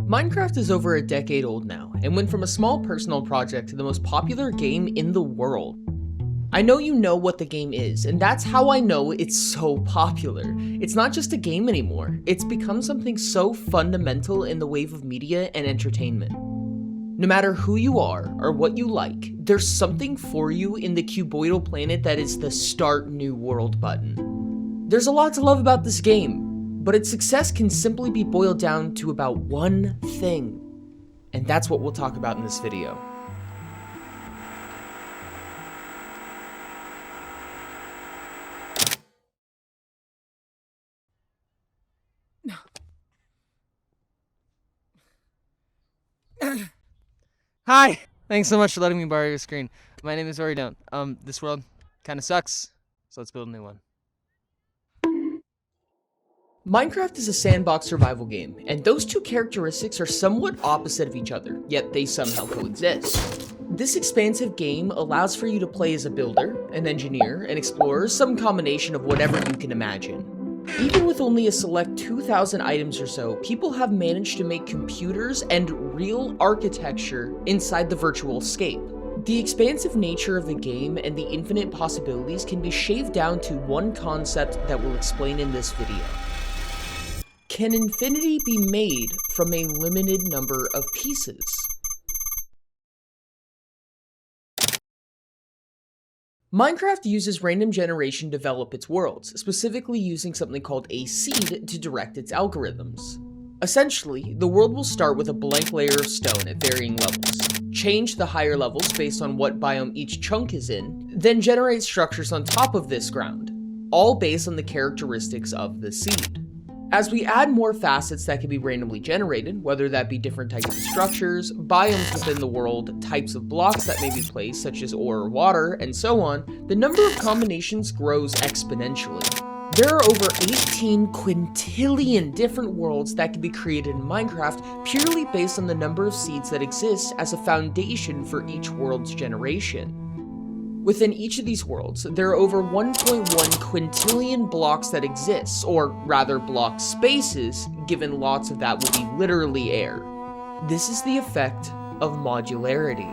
Minecraft is over a decade old now, and went from a small personal project to the most popular game in the world. I know you know what the game is, and that's how I know it's so popular. It's not just a game anymore, it's become something so fundamental in the wave of media and entertainment. No matter who you are or what you like, there's something for you in the cuboidal planet that is the Start New World button. There's a lot to love about this game, but its success can simply be boiled down to about one thing. And that's what we'll talk about in this video. Hi! Thanks so much for letting me borrow your screen. My name is Oridont. This world kinda sucks, so let's build a new one. Minecraft is a sandbox survival game, and those two characteristics are somewhat opposite of each other, yet they somehow coexist. This expansive game allows for you to play as a builder, an engineer, an explorer, some combination of whatever you can imagine. Even with only a select 2,000 items or so, people have managed to make computers and real architecture inside the virtual scape. The expansive nature of the game and the infinite possibilities can be shaved down to one concept that we'll explain in this video. Can infinity be made from a limited number of pieces? Minecraft uses random generation to develop its worlds, specifically using something called a seed to direct its algorithms. Essentially, the world will start with a blank layer of stone at varying levels, change the higher levels based on what biome each chunk is in, then generate structures on top of this ground, all based on the characteristics of the seed. As we add more facets that can be randomly generated, whether that be different types of structures, biomes within the world, types of blocks that may be placed such as ore or water, and so on, the number of combinations grows exponentially. There are over 18 quintillion different worlds that can be created in Minecraft purely based on the number of seeds that exist as a foundation for each world's generation. Within each of these worlds, there are over 1.1 quintillion blocks that exist, or rather block spaces, given lots of that will be literally air. This is the effect of modularity.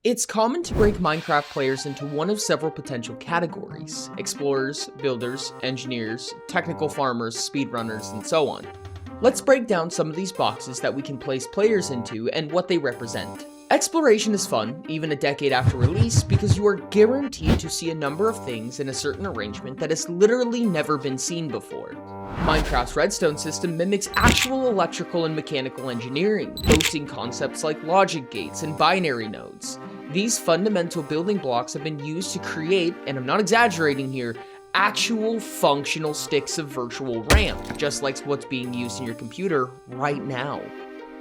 It's common to break Minecraft players into one of several potential categories: explorers, builders, engineers, technical farmers, speedrunners, and so on. Let's break down some of these boxes that we can place players into and what they represent. Exploration is fun, even a decade after release, because you are guaranteed to see a number of things in a certain arrangement that has literally never been seen before. Minecraft's redstone system mimics actual electrical and mechanical engineering, boasting concepts like logic gates and binary nodes. These fundamental building blocks have been used to create, and I'm not exaggerating here, actual functional sticks of virtual RAM, just like what's being used in your computer right now.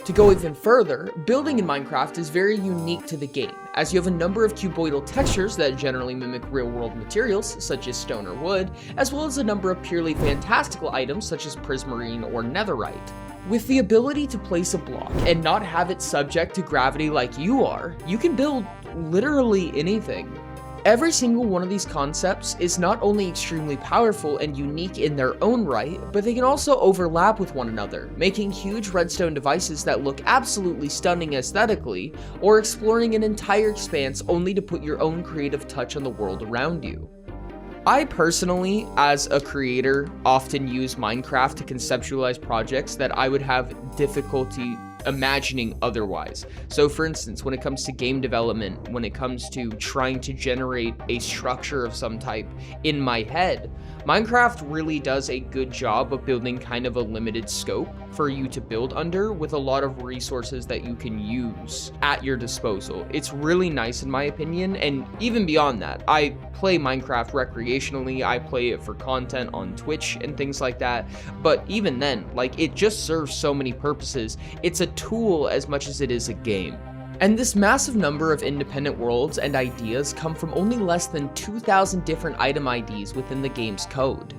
To go even further, building in Minecraft is very unique to the game, as you have a number of cuboidal textures that generally mimic real-world materials, such as stone or wood, as well as a number of purely fantastical items such as prismarine or netherite. With the ability to place a block and not have it subject to gravity like you are, you can build literally anything. Every single one of these concepts is not only extremely powerful and unique in their own right, but they can also overlap with one another, making huge redstone devices that look absolutely stunning aesthetically, or exploring an entire expanse only to put your own creative touch on the world around you. I personally, as a creator, often use Minecraft to conceptualize projects that I would have difficulty imagining otherwise. So for instance, when it comes to game development, when it comes to trying to generate a structure of some type in my head, Minecraft really does a good job of building kind of a limited scope for you to build under, with a lot of resources that you can use at your disposal. It's really nice in my opinion, and even beyond that, I play Minecraft recreationally, I play it for content on Twitch and things like that, but even then, like, it just serves so many purposes. It's a tool as much as it is a game. And this massive number of independent worlds and ideas come from only less than 2,000 different item IDs within the game's code.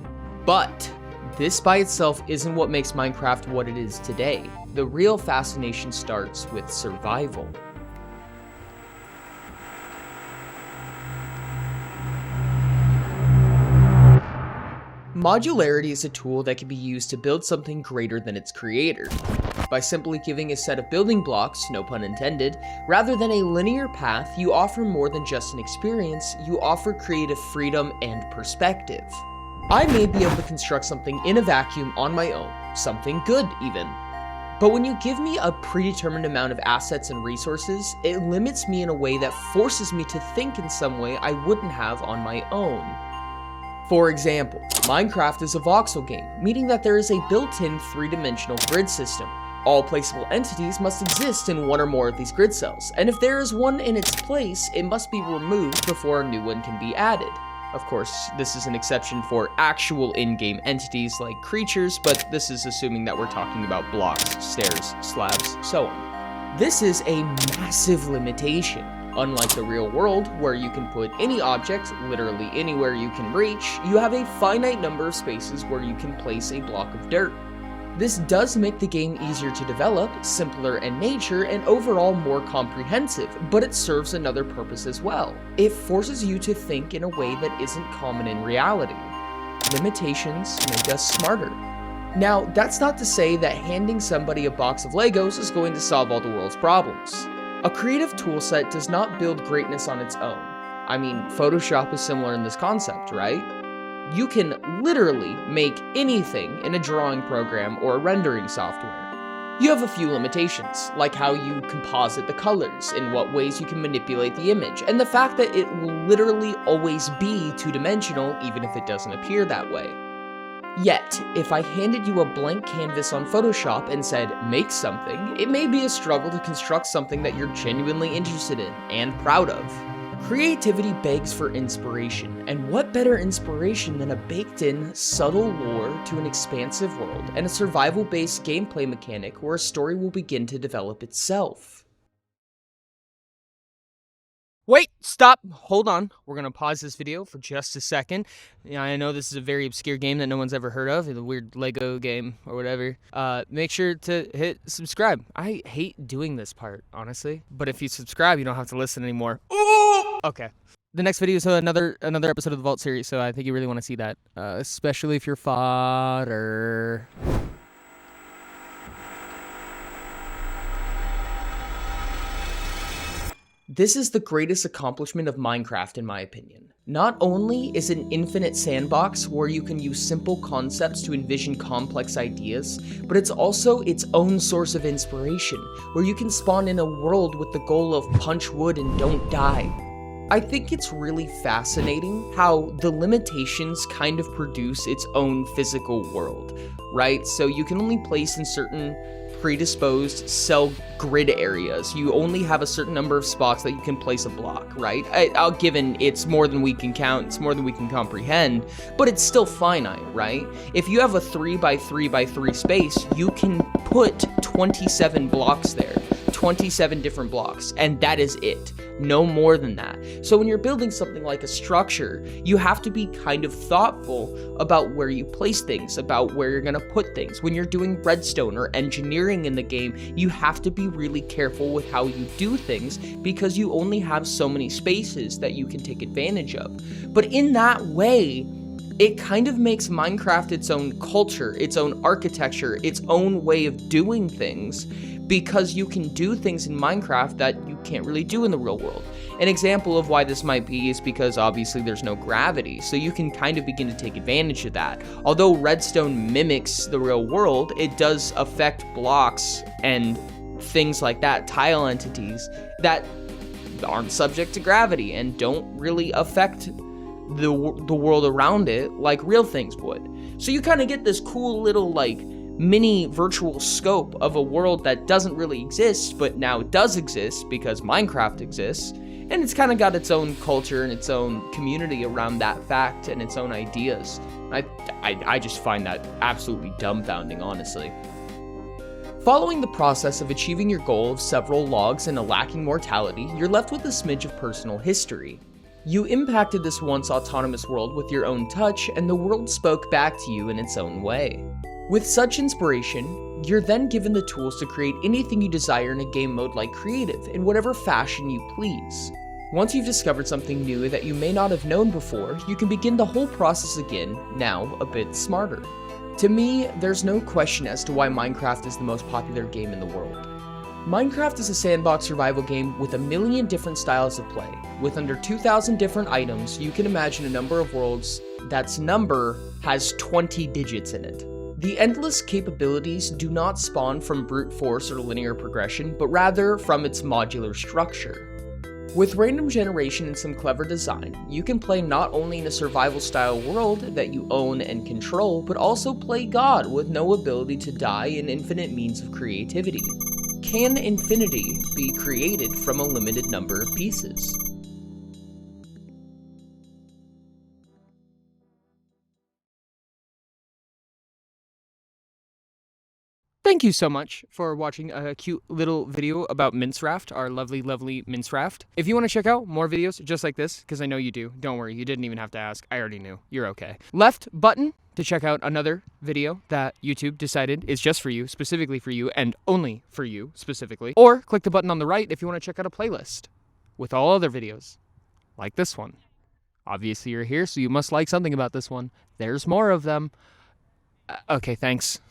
But this by itself isn't what makes Minecraft what it is today. The real fascination starts with survival. Modularity is a tool that can be used to build something greater than its creator. By simply giving a set of building blocks, no pun intended, rather than a linear path, you offer more than just an experience, you offer creative freedom and perspective. I may be able to construct something in a vacuum on my own, something good even. But when you give me a predetermined amount of assets and resources, it limits me in a way that forces me to think in some way I wouldn't have on my own. For example, Minecraft is a voxel game, meaning that there is a built-in three-dimensional grid system. All placeable entities must exist in one or more of these grid cells, and if there is one in its place, it must be removed before a new one can be added. Of course, this is an exception for actual in-game entities like creatures, but this is assuming that we're talking about blocks, stairs, slabs, so on. This is a massive limitation. Unlike the real world, where you can put any object literally anywhere you can reach, you have a finite number of spaces where you can place a block of dirt. This does make the game easier to develop, simpler in nature, and overall more comprehensive, but it serves another purpose as well. It forces you to think in a way that isn't common in reality. Limitations make us smarter. Now, that's not to say that handing somebody a box of Legos is going to solve all the world's problems. A creative toolset does not build greatness on its own. I mean, Photoshop is similar in this concept, right? You can literally make anything in a drawing program or a rendering software. You have a few limitations, like how you composite the colors, in what ways you can manipulate the image, and the fact that it will literally always be two-dimensional even if it doesn't appear that way. Yet, if I handed you a blank canvas on Photoshop and said, make something, it may be a struggle to construct something that you're genuinely interested in and proud of. Creativity begs for inspiration, and what better inspiration than a baked-in, subtle lore to an expansive world and a survival-based gameplay mechanic where a story will begin to develop itself. Wait, stop, hold on. We're gonna pause this video for just a second. Yeah, I know this is a very obscure game that no one's ever heard of, the weird Lego game or whatever. Make sure to hit subscribe. I hate doing this part, honestly. But if you subscribe, you don't have to listen anymore. Ooh! Okay. The next video is another episode of the Vault series, so I think you really want to see that. Especially if you're fodder. This is the greatest accomplishment of Minecraft in my opinion. Not only is it an infinite sandbox where you can use simple concepts to envision complex ideas, but it's also its own source of inspiration, where you can spawn in a world with the goal of punch wood and don't die. I think it's really fascinating how the limitations kind of produce its own physical world, right? So you can only place in certain predisposed cell grid areas. You only have a certain number of spots that you can place a block, right? I'll given it's more than we can count, it's more than we can comprehend, but it's still finite, right? If you have a 3x3x3 space, you can put 27 blocks there, 27 different blocks, and that is it. No more than that. So when you're building something like a structure, you have to be kind of thoughtful about where you place things, about where you're gonna put things. When you're doing redstone or engineering in the game, you have to be really careful with how you do things because you only have so many spaces that you can take advantage of. But in that way, it kind of makes Minecraft its own culture, its own architecture, its own way of doing things, because you can do things in Minecraft that you can't really do in the real world. An example of why this might be is because obviously there's no gravity, so you can kind of begin to take advantage of that. Although redstone mimics the real world, it does affect blocks and things like that, tile entities that aren't subject to gravity and don't really affect the world around it like real things would. So you kind of get this cool little like mini virtual scope of a world that doesn't really exist, but now it does exist because Minecraft exists, and it's kind of got its own culture and its own community around that fact and its own ideas. I just find that absolutely dumbfounding, honestly. Following the process of achieving your goal of several logs and a lacking mortality, you're left with a smidge of personal history. You impacted this once autonomous world with your own touch, and the world spoke back to you in its own way. With such inspiration, you're then given the tools to create anything you desire in a game mode like creative, in whatever fashion you please. Once you've discovered something new that you may not have known before, you can begin the whole process again, now a bit smarter. To me, there's no question as to why Minecraft is the most popular game in the world. Minecraft is a sandbox survival game with a million different styles of play. With under 2,000 different items, you can imagine a number of worlds that's number has 20 digits in it. The endless capabilities do not spawn from brute force or linear progression, but rather from its modular structure. With random generation and some clever design, you can play not only in a survival style world that you own and control, but also play God with no ability to die and infinite means of creativity. Can infinity be created from a limited number of pieces? Thank you so much for watching a cute little video about Mincraft, our lovely, lovely Mincraft. If you want to check out more videos just like this, because I know you do, don't worry, you didn't even have to ask, I already knew, you're okay. Left button to check out another video that YouTube decided is just for you, specifically for you, and only for you, specifically. Or click the button on the right if you want to check out a playlist with all other videos, like this one. Obviously you're here, so you must like something about this one. There's more of them. Okay, thanks.